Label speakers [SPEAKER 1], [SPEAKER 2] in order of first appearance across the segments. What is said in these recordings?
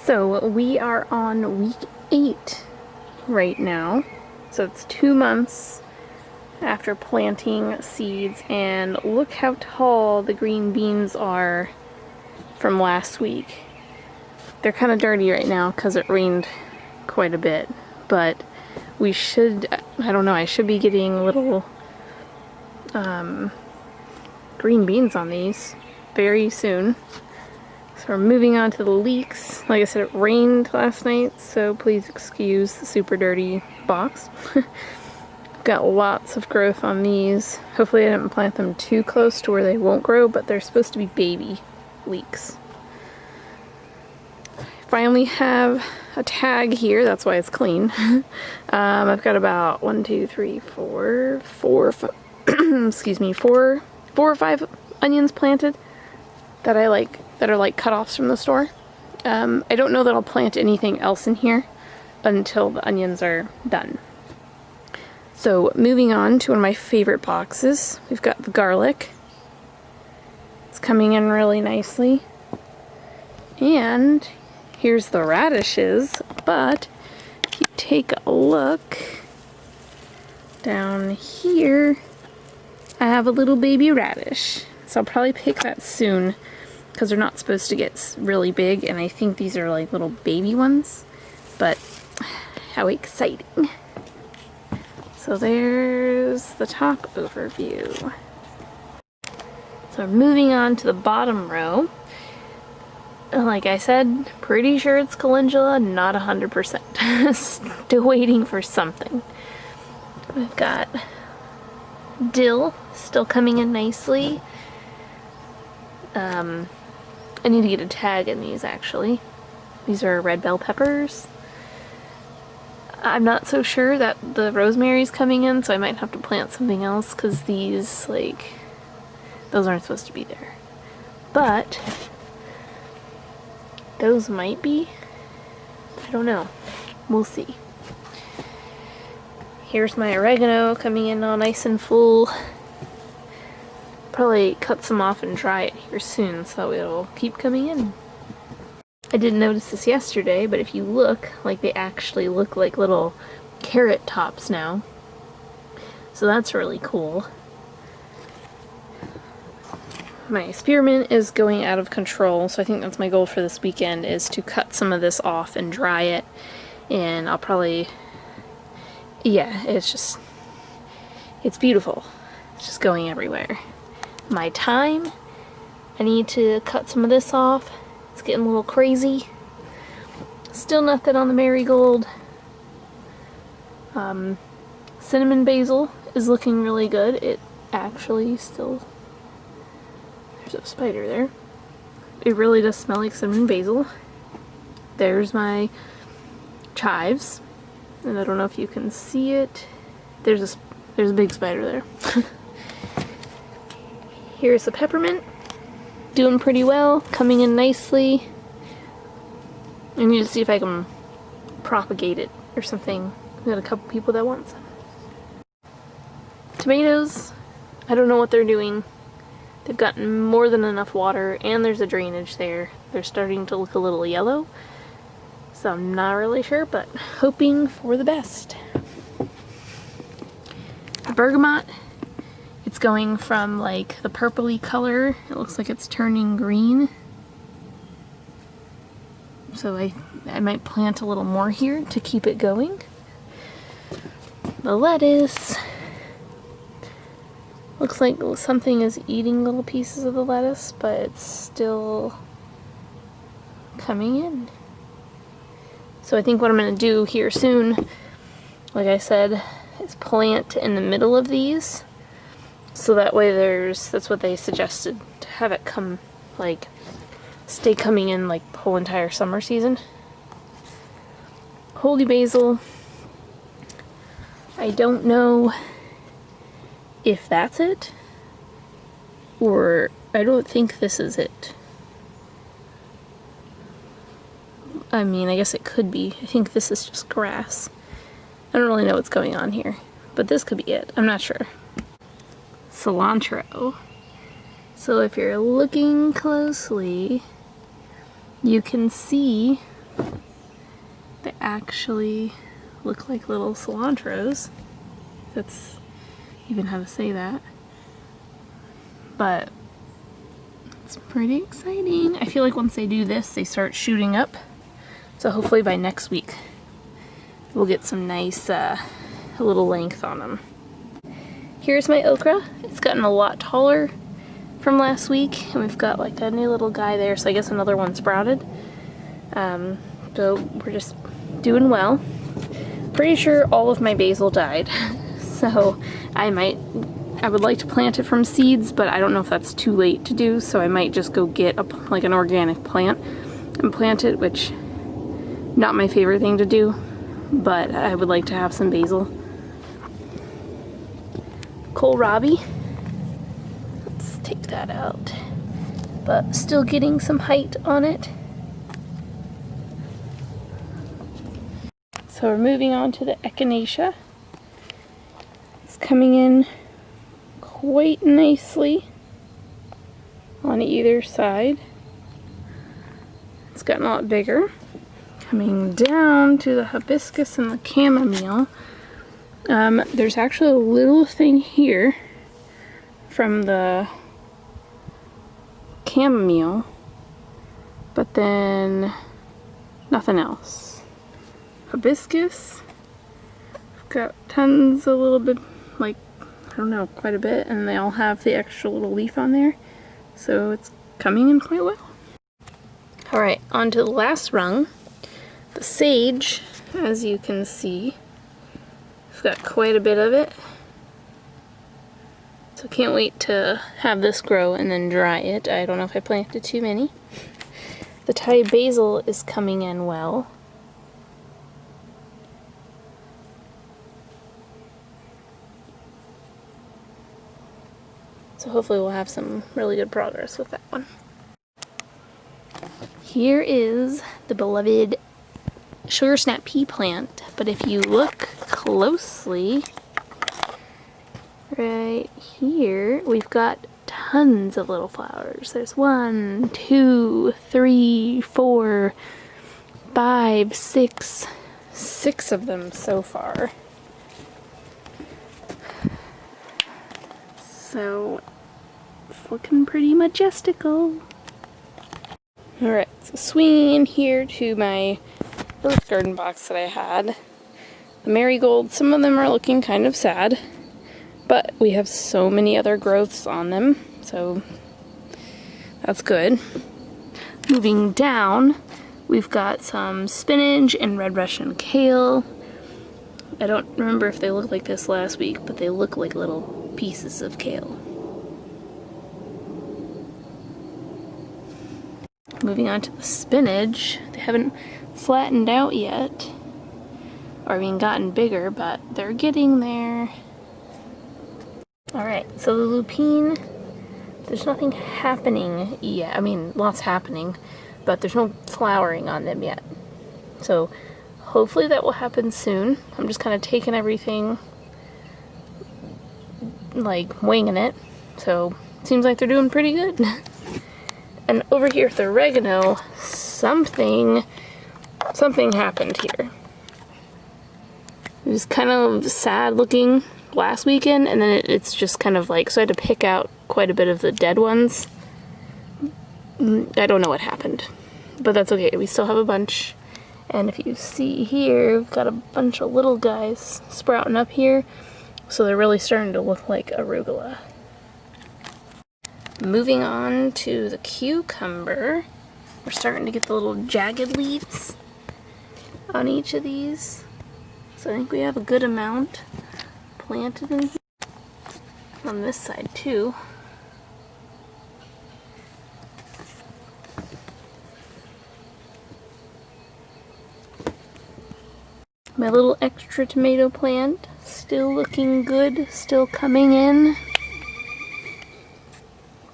[SPEAKER 1] So we are on week 8 right now. So it's 2 months after planting seeds, and look how tall the green beans are from last week. They're kind of dirty right now because it rained quite a bit, but we should, I don't know, I should be getting little green beans on these very soon. So we're moving on to the leeks. Like I said, it rained last night, so please excuse the super dirty box. Got lots of growth on these. Hopefully I didn't plant them too close to where they won't grow, but they're supposed to be baby leeks. Finally have a tag here, that's why it's clean. I've got about 1, 2, 3, 4, excuse me, four or five onions planted that I like, that are like cut-offs from the store. I don't know that I'll plant anything else in here until the onions are done. So moving on to one of my favorite boxes, we've got the garlic. It's coming in really nicely. And here's the radishes, but if you take a look down here, I have a little baby radish. So I'll probably pick that soon because they're not supposed to get really big, and I think these are like little baby ones, but how exciting. So there's the top overview. So moving on to the bottom row. Like I said, pretty sure it's calendula, not 100%. Still waiting for something. We've got dill still coming in nicely. I need to get a tag in these actually. These are red bell peppers. I'm not so sure that the rosemary's coming in, so I might have to plant something else because these, like, those aren't supposed to be there. But those might be. I don't know. We'll see. Here's my oregano coming in all nice and full. Probably cut some off and dry it here soon so it'll keep coming in. I didn't notice this yesterday, but if you look, like, they actually look like little carrot tops now. So that's really cool. My spearmint is going out of control, so I think that's my goal for this weekend, is to cut some of this off and dry it. And I'll probably, yeah, it's beautiful. It's just going everywhere. My thyme, I need to cut some of this off. It's getting a little crazy. Still nothing on the marigold. Cinnamon basil is looking really good. It actually still... There's a spider there. It really does smell like cinnamon basil. There's my chives. And I don't know if you can see it. There's a big spider there. Here's the peppermint. Doing pretty well, coming in nicely. I need to see if I can propagate it or something. We got a couple people that want some. Tomatoes, I don't know what they're doing. They've gotten more than enough water, and there's a drainage there. They're starting to look a little yellow, so I'm not really sure, but hoping for the best. Bergamot. It's going from like the purpley color, it looks like it's turning green. So I might plant a little more here to keep it going. The lettuce. Looks like something is eating little pieces of the lettuce, but it's still coming in. So I think what I'm going to do here soon, like I said, is plant in the middle of these. So that way that's what they suggested, to have it come, like, stay coming in like the whole entire summer season. Holy basil. I don't know if that's it, or I don't think this is it. I mean, I guess it could be. I think this is just grass. I don't really know what's going on here, but this could be it. I'm not sure. Cilantro. So if you're looking closely, you can see They actually look like little cilantros. That's even how to say that. But it's pretty exciting. I feel like once they do this, they start shooting up. So hopefully by next week, we'll get some nice little length on them. Here's my okra. It's gotten a lot taller from last week, and we've got like a new little guy there, so I guess another one sprouted. So we're just doing well. Pretty sure all of my basil died, so I would like to plant it from seeds, but I don't know if that's too late to do, so I might just go get like an organic plant and plant it, which not my favorite thing to do, but I would like to have some basil. Kohlrabi. Let's take that out. But still getting some height on it. So we're moving on to the echinacea. It's coming in quite nicely on either side. It's gotten a lot bigger. Coming down to the hibiscus and the chamomile. There's actually a little thing here from the chamomile, but then nothing else. Hibiscus, I've got tons, a little bit, like, I don't know, quite a bit, and they all have the extra little leaf on there, so it's coming in quite well. Alright, on to the last rung. The sage, as you can see, I've got quite a bit of it. So can't wait to have this grow and then dry it. I don't know if I planted too many. The Thai basil is coming in well. So hopefully we'll have some really good progress with that one. Here is the beloved sugar snap pea plant, but if you look closely, right here, we've got tons of little flowers. There's 1, 2, 3, 4, 5, 6 of them so far. So it's looking pretty majestical. Alright, so swinging in here to my earth garden box that I had. The marigolds, some of them are looking kind of sad, but we have so many other growths on them, so that's good. Moving down, we've got some spinach and red Russian kale. I don't remember if they looked like this last week, but they look like little pieces of kale. Moving on to the spinach, they haven't flattened out yet, or even gotten bigger, but they're getting there. Alright, so the lupine, there's nothing happening yet. I mean, lots happening, but there's no flowering on them yet. So hopefully that will happen soon. I'm just kind of taking everything, like winging it. So it seems like they're doing pretty good. And over here with the oregano, something happened here. It was kind of sad looking last weekend, and then it's just kind of like, so I had to pick out quite a bit of the dead ones. I don't know what happened, but that's okay. We still have a bunch. And if you see here, we've got a bunch of little guys sprouting up here, so they're really starting to look like arugula. Moving on to the cucumber, we're starting to get the little jagged leaves on each of these. So I think we have a good amount planted in here. On this side too. My little extra tomato plant, still looking good, still coming in.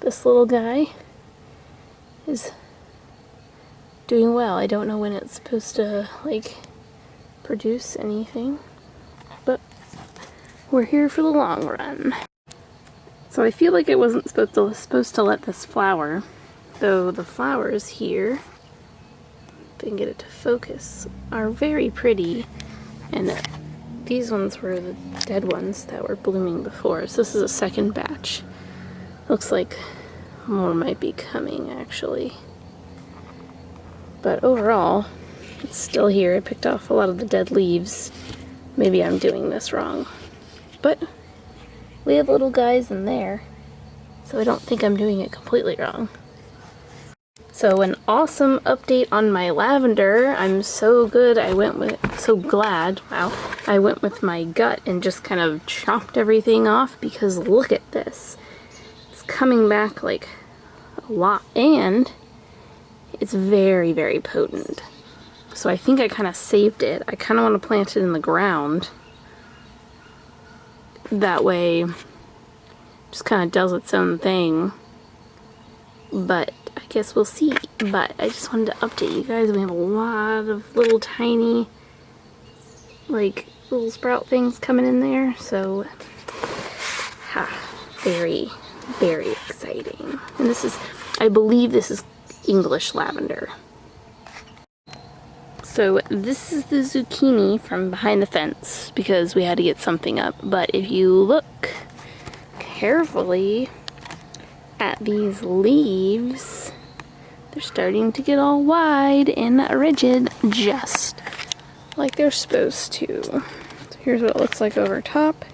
[SPEAKER 1] This little guy is doing well. I don't know when it's supposed to, like, produce anything, but we're here for the long run. So I feel like I wasn't supposed to let this flower, though the flower is here. if I can get it to focus, are very pretty. And these ones were the dead ones that were blooming before. So this is a second batch. Looks like more might be coming, actually. But overall, it's still here. I picked off a lot of the dead leaves. Maybe I'm doing this wrong. But we have little guys in there, so I don't think I'm doing it completely wrong. So an awesome update on my lavender. I'm so glad, wow, I went with my gut and just kind of chopped everything off, because look at this. It's coming back like a lot, and it's very, very potent. So I think I kind of saved it. I kind of want to plant it in the ground. That way, it just kind of does its own thing. But I guess we'll see. But I just wanted to update you guys. We have a lot of little tiny, like, little sprout things coming in there. So, very, very exciting. And this is, I believe this is English lavender. So this is the zucchini from behind the fence, because we had to get something up. But if you look carefully at these leaves, they're starting to get all wide and rigid, just like they're supposed to. So here's what it looks like over top,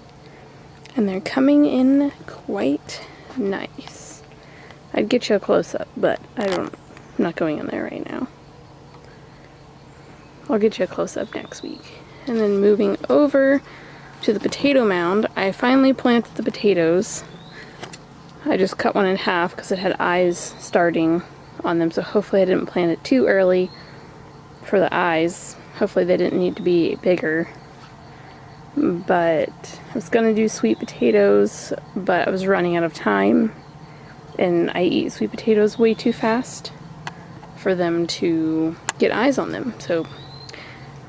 [SPEAKER 1] and they're coming in quite nice. I'd get you a close-up, but I'm not going in there right now. I'll get you a close-up next week. And then moving over to the potato mound, I finally planted the potatoes. I just cut one in half because it had eyes starting on them, so hopefully I didn't plant it too early for the eyes. Hopefully they didn't need to be bigger. But I was gonna do sweet potatoes, but I was running out of time, and I eat sweet potatoes way too fast for them to get eyes on them. So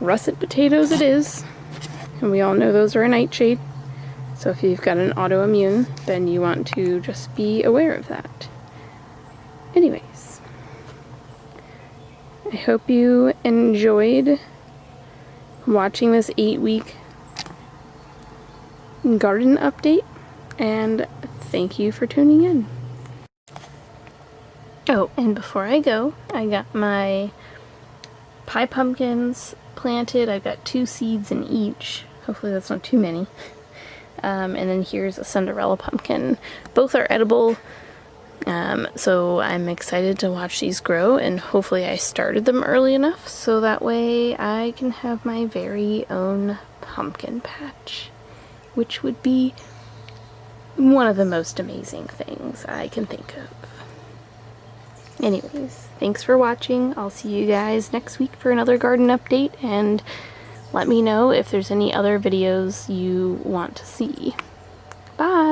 [SPEAKER 1] russet potatoes it is, and we all know those are a nightshade. So if you've got an autoimmune, then you want to just be aware of that. Anyways, I hope you enjoyed watching this 8-week garden update, and thank you for tuning in. Oh, and before I go, I got my pie pumpkins planted. I've got 2 seeds in each. Hopefully that's not too many. And then here's a Cinderella pumpkin. Both are edible, so I'm excited to watch these grow, and hopefully I started them early enough so that way I can have my very own pumpkin patch, which would be one of the most amazing things I can think of. Anyways, thanks for watching. I'll see you guys next week for another garden update, and let me know if there's any other videos you want to see. Bye!